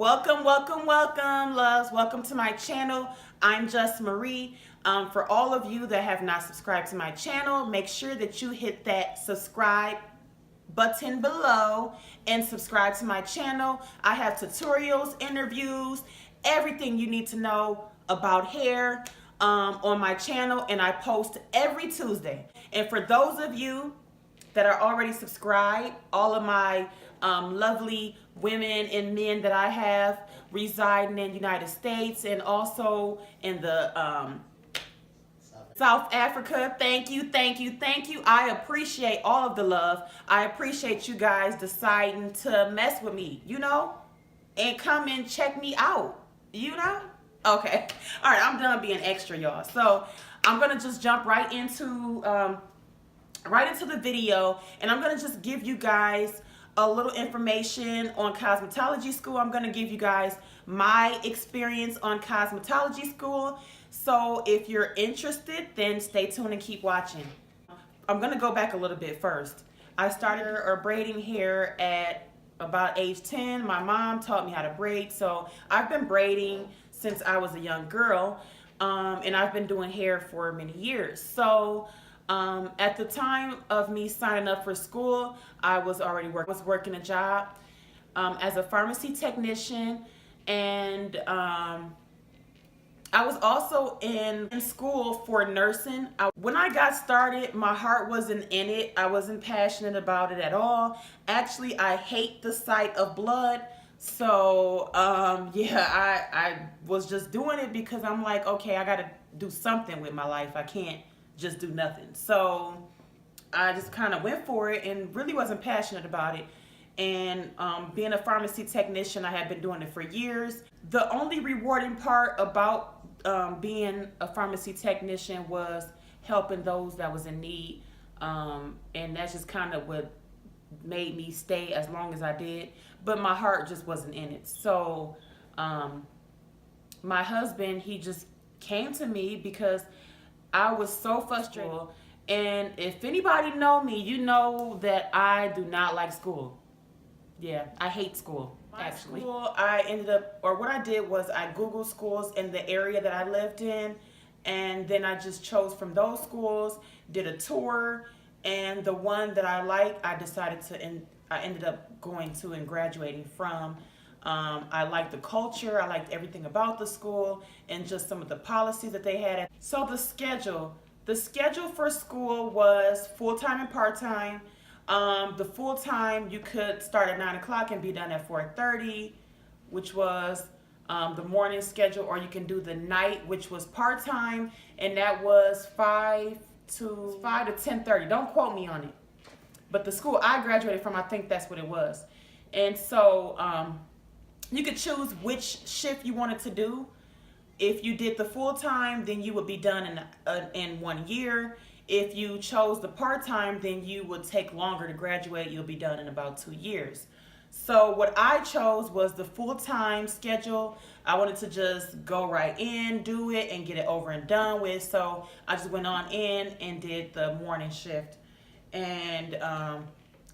Welcome, welcome, welcome, loves. Welcome to my channel. I'm Jus'Marie. For all of you that have not subscribed to my channel, make sure that you hit that subscribe button below and subscribe to my channel. I have tutorials, interviews, everything you need to know about hair on my channel, and I post every Tuesday. And for those of you that are already subscribed, all of my lovely women and men that I have residing in the United States and also in the South Africa. Thank you, thank you, thank you. I appreciate all of the love. I appreciate you guys deciding to mess with me, and come and check me out, Okay. All right, I'm done being extra, y'all. So I'm going to just jump right into the video, and I'm going to just give you guys a little information on cosmetology school. I'm going to give you guys my experience on cosmetology school. So if you're interested, then stay tuned and keep watching. I'm going to go back a little bit first. I started braiding hair at about age 10. My mom taught me how to braid, so I've been braiding since I was a young girl, and I've been doing hair for many years. So at the time of me signing up for school, I was already working a job as a pharmacy technician, and I was also in school for nursing. When I got started, my heart wasn't in it. I wasn't passionate about it at all. Actually, I hate the sight of blood. So yeah, I was just doing it because I'm like, okay, I gotta do something with my life. I can't just do nothing. So I just kind of went for it and really wasn't passionate about it. And being a pharmacy technician, I had been doing it for years. The only rewarding part about being a pharmacy technician was helping those that was in need, and that's just kind of what made me stay as long as I did. But my heart just wasn't in it. So my husband, he just came to me because I was so frustrated. And if anybody know me, you know that I do not like school. Yeah, I hate school, actually. What I did was I Googled schools in the area that I lived in, and then I just chose from those schools, did a tour, and the one that I liked, I ended up going to and graduating from. I liked the culture, I liked everything about the school, and just some of the policies that they had. So the schedule for school was full-time and part-time. The full-time, you could start at 9 o'clock and be done at 4:30, which was the morning schedule, or you can do the night, which was part-time, and that was 5 to 10:30. Don't quote me on it. But the school I graduated from, I think that's what it was. And so you could choose which shift you wanted to do. If you did the full-time, then you would be done in 1 year. If you chose the part-time, then you would take longer to graduate. You'll be done in about 2 years. So what I chose was the full-time schedule. I wanted to just go right in, do it, and get it over and done with. So I just went on in and did the morning shift. And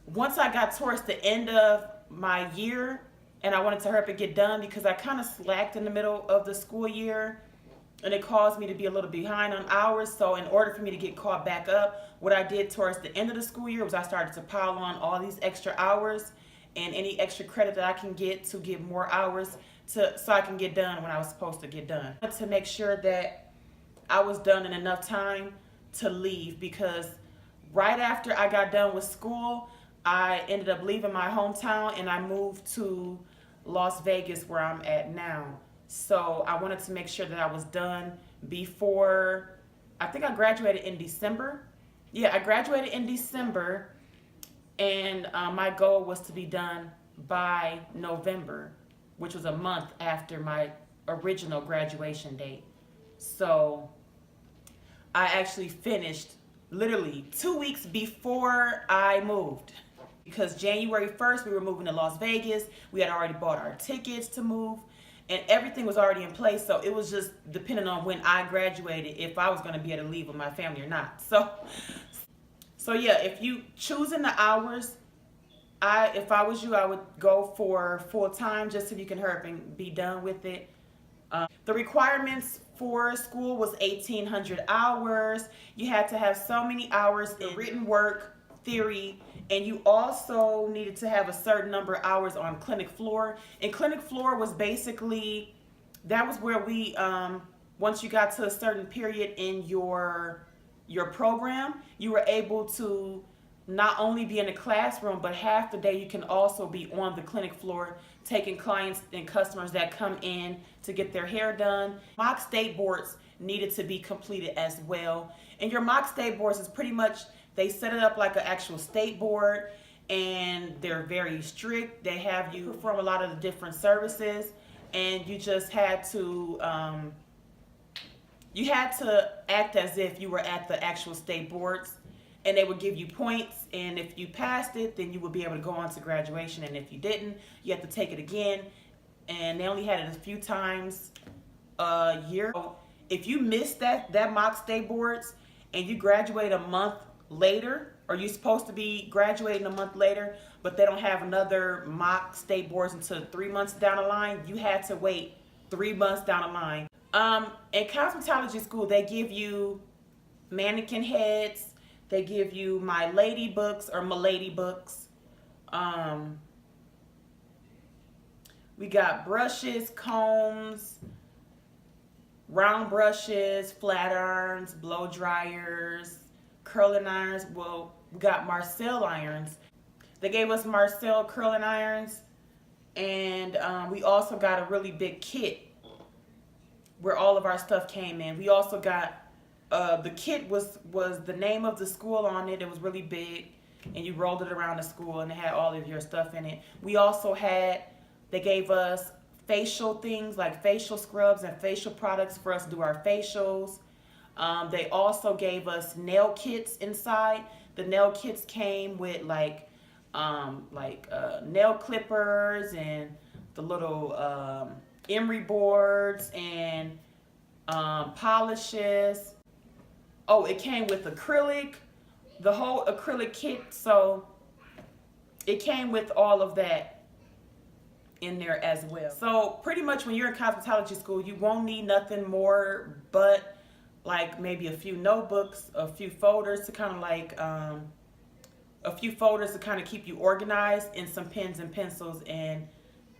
once I got towards the end of my year, and I wanted to hurry up and get done because I kind of slacked in the middle of the school year, and it caused me to be a little behind on hours. So in order for me to get caught back up, what I did towards the end of the school year was I started to pile on all these extra hours and any extra credit that I can get to get more hours so I can get done when I was supposed to get done. To make sure that I was done in enough time to leave, because right after I got done with school, I ended up leaving my hometown and I moved to Las Vegas, where I'm at now. So I wanted to make sure that I was done before, I think I graduated in December. Yeah, I graduated in December, and my goal was to be done by November, which was a month after my original graduation date. So I actually finished literally 2 weeks before I moved. Because January 1st, we were moving to Las Vegas. We had already bought our tickets to move, and everything was already in place. So it was just depending on when I graduated, if I was going to be able to leave with my family or not. So yeah, if you choosing the hours, If I was you, I would go for full time just so you can hurry up and be done with it. The requirements for school was 1,800 hours. You had to have so many hours in written work, theory, and you also needed to have a certain number of hours on clinic floor. And clinic floor was basically, that was where we, once you got to a certain period in your program, you were able to not only be in the classroom, but half the day you can also be on the clinic floor taking clients and customers that come in to get their hair done. Mock state boards needed to be completed as well. And your mock state boards is pretty much, they set it up like an actual state board, and they're very strict. They have you perform a lot of the different services, and you just had to act as if you were at the actual state boards, and they would give you points, and if you passed it, then you would be able to go on to graduation, and if you didn't, you have to take it again, and they only had it a few times a year. So if you missed that mock state boards and you graduate a month later, or you're supposed to be graduating a month later, but they don't have another mock state boards until 3 months down the line, you had to wait 3 months down the line. In cosmetology school, they give you mannequin heads, they give you My Lady books or Milady books. We got brushes, combs, round brushes, flat irons, blow dryers, curling irons. Well, we got Marcel irons. They gave us Marcel curling irons, and we also got a really big kit where all of our stuff came in. We also got, the kit was the name of the school on it. It was really big, and you rolled it around the school, and it had all of your stuff in it. We also had, they gave us facial things like facial scrubs and facial products for us to do our facials. They also gave us nail kits inside. The nail kits came with like nail clippers and the little emery boards and polishes. Oh, it came with acrylic, the whole acrylic kit. So it came with all of that in there as well. So pretty much when you're in cosmetology school, you won't need nothing more but like maybe a few notebooks, a few folders to kind of like keep you organized, and some pens and pencils, and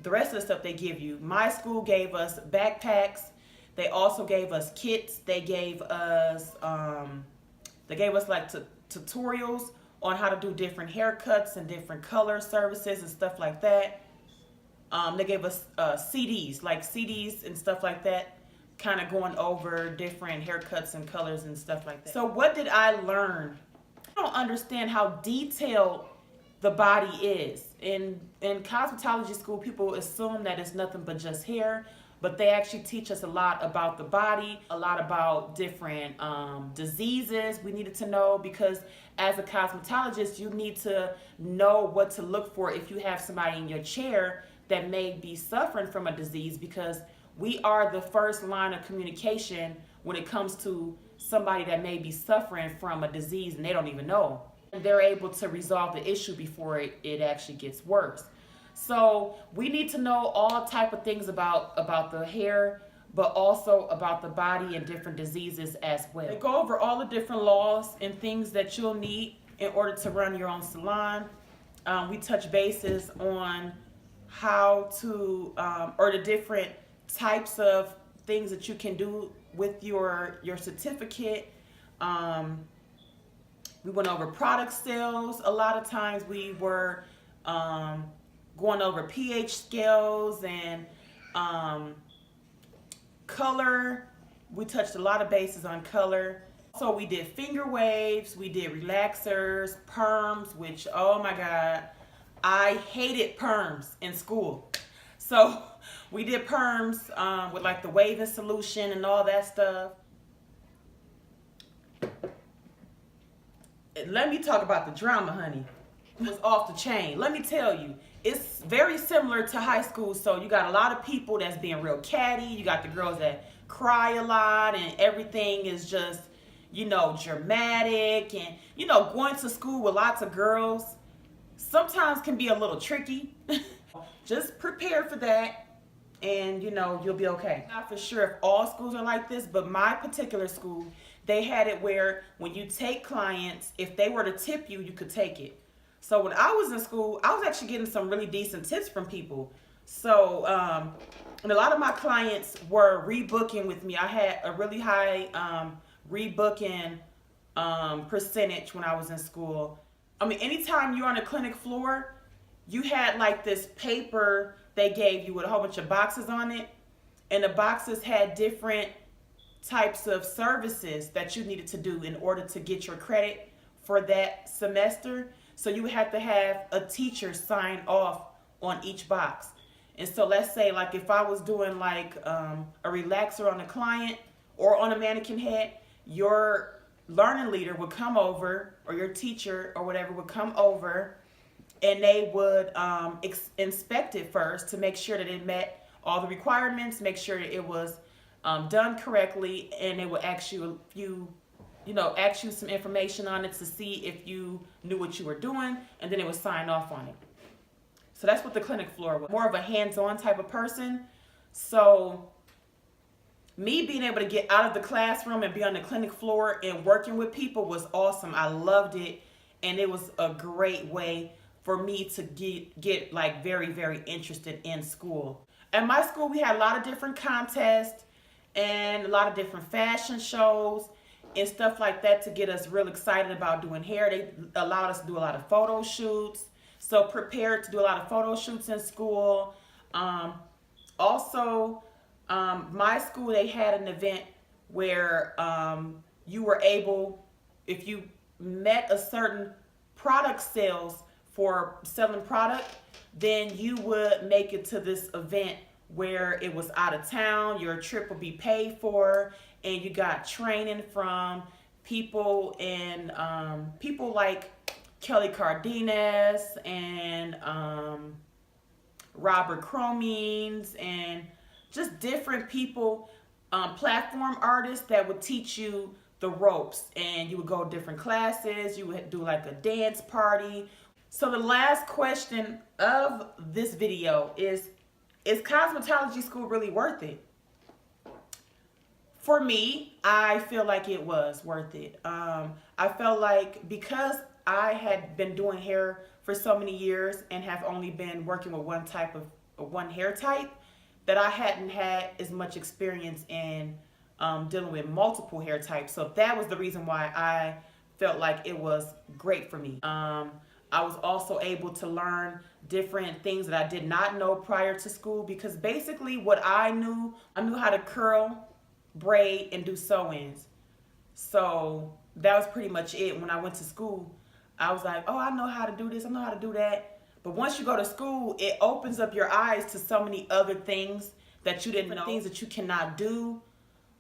the rest of the stuff they give you. My school gave us backpacks. They also gave us kits. They gave us like tutorials on how to do different haircuts and different color services and stuff like that. They gave us CDs and stuff like that, kind of going over different haircuts and colors and stuff like that. So what did I learn? I don't understand how detailed the body is. In cosmetology school, people assume that it's nothing but just hair, but they actually teach us a lot about the body, a lot about different diseases we needed to know, because as a cosmetologist, you need to know what to look for if you have somebody in your chair that may be suffering from a disease, because we are the first line of communication when it comes to somebody that may be suffering from a disease and they don't even know. And they're able to resolve the issue before it actually gets worse. So we need to know all type of things about the hair, but also about the body and different diseases as well. They go over all the different laws and things that you'll need in order to run your own salon. We touch bases on how to, or the different types of things that you can do with your certificate. We went over product sales. A lot of times we were going over pH scales and color. We touched a lot of bases on color. So we did finger waves, we did relaxers, perms, which, oh my God, I hated perms in school. So we did perms with like the waving solution and all that stuff. Let me talk about the drama, honey. It was off the chain. Let me tell you, it's very similar to high school. So you got a lot of people that's being real catty. You got the girls that cry a lot, and everything is just, you know, dramatic. And, you know, going to school with lots of girls, sometimes can be a little tricky. Just prepare for that, and you know, you'll be okay. Not for sure if all schools are like this, but my particular school, they had it where when you take clients, if they were to tip you, you could take it. So when I was in school, I was actually getting some really decent tips from people. So, and a lot of my clients were rebooking with me. I had a really high rebooking percentage when I was in school. I mean, anytime you're on a clinic floor, you had like this paper they gave you with a whole bunch of boxes on it. And the boxes had different types of services that you needed to do in order to get your credit for that semester. So you would have to have a teacher sign off on each box. And so let's say like if I was doing like a relaxer on a client or on a mannequin head, your learning leader would come over, or your teacher or whatever would come over, and they would inspect it first to make sure that it met all the requirements, make sure that it was done correctly, and they would ask you ask you some information on it to see if you knew what you were doing, and then it would sign off on it. So that's what the clinic floor was. More of a hands-on type of person. So me being able to get out of the classroom and be on the clinic floor and working with people was awesome. I loved it, and it was a great way for me to get like very, very interested in school. At my school, we had a lot of different contests and a lot of different fashion shows and stuff like that to get us real excited about doing hair. They allowed us to do a lot of photo shoots. So prepared to do a lot of photo shoots in school. Also, my school, they had an event where you were able, if you met a certain product sales for selling product, then you would make it to this event where it was out of town, your trip would be paid for, and you got training from people and people like Kelly Cardenas and Robert Cromines and just different people, platform artists that would teach you the ropes, and you would go to different classes, you would do like a dance party. So the last question of this video is cosmetology school really worth it? For me, I feel like it was worth it. I felt like because I had been doing hair for so many years and have only been working with one hair type, that I hadn't had as much experience in dealing with multiple hair types. So that was the reason why I felt like it was great for me. I was also able to learn different things that I did not know prior to school, because basically what I knew how to curl, braid, and do sew-ins. So that was pretty much it. When I went to school, I was like, oh, I know how to do this, I know how to do that. But once you go to school, it opens up your eyes to so many other things that you didn't know, things that you cannot do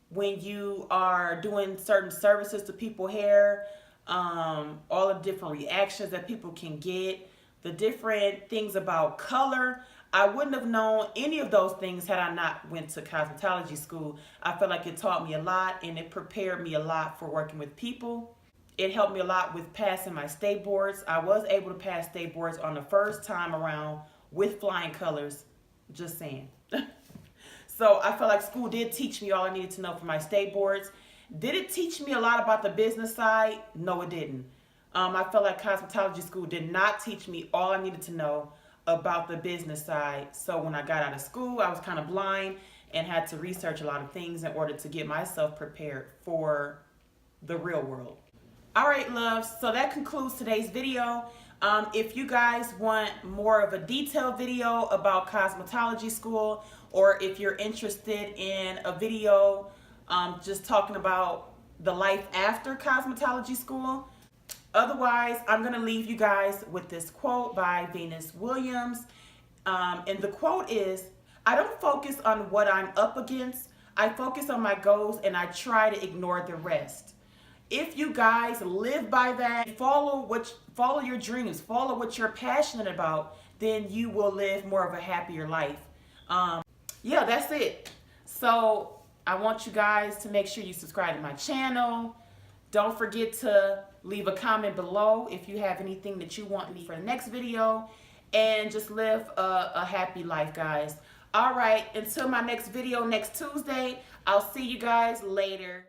when you are doing certain services to people's hair, all the different reactions that people can get, the different things about color. I wouldn't have known any of those things had I not went to cosmetology school. I feel like it taught me a lot, and it prepared me a lot for working with people. It helped me a lot with passing my state boards. I was able to pass state boards on the first time around with flying colors, just saying. So I felt like school did teach me all I needed to know for my state boards. Did it teach me a lot about the business side? No, it didn't. I felt like cosmetology school did not teach me all I needed to know about the business side. So when I got out of school, I was kind of blind and had to research a lot of things in order to get myself prepared for the real world. All right, loves, so that concludes today's video. If you guys want more of a detailed video about cosmetology school, or if you're interested in a video just talking about the life after cosmetology school, otherwise, I'm going to leave you guys with this quote by Venus Williams. And the quote is, I don't focus on what I'm up against. I focus on my goals, and I try to ignore the rest. If you guys live by that, follow your dreams, follow what you're passionate about, then you will live more of a happier life. Yeah, that's it. So I want you guys to make sure you subscribe to my channel, Don't forget to leave a comment below if you have anything that you want me for the next video. And just live a happy life, guys. All right, until my next video next Tuesday, I'll see you guys later.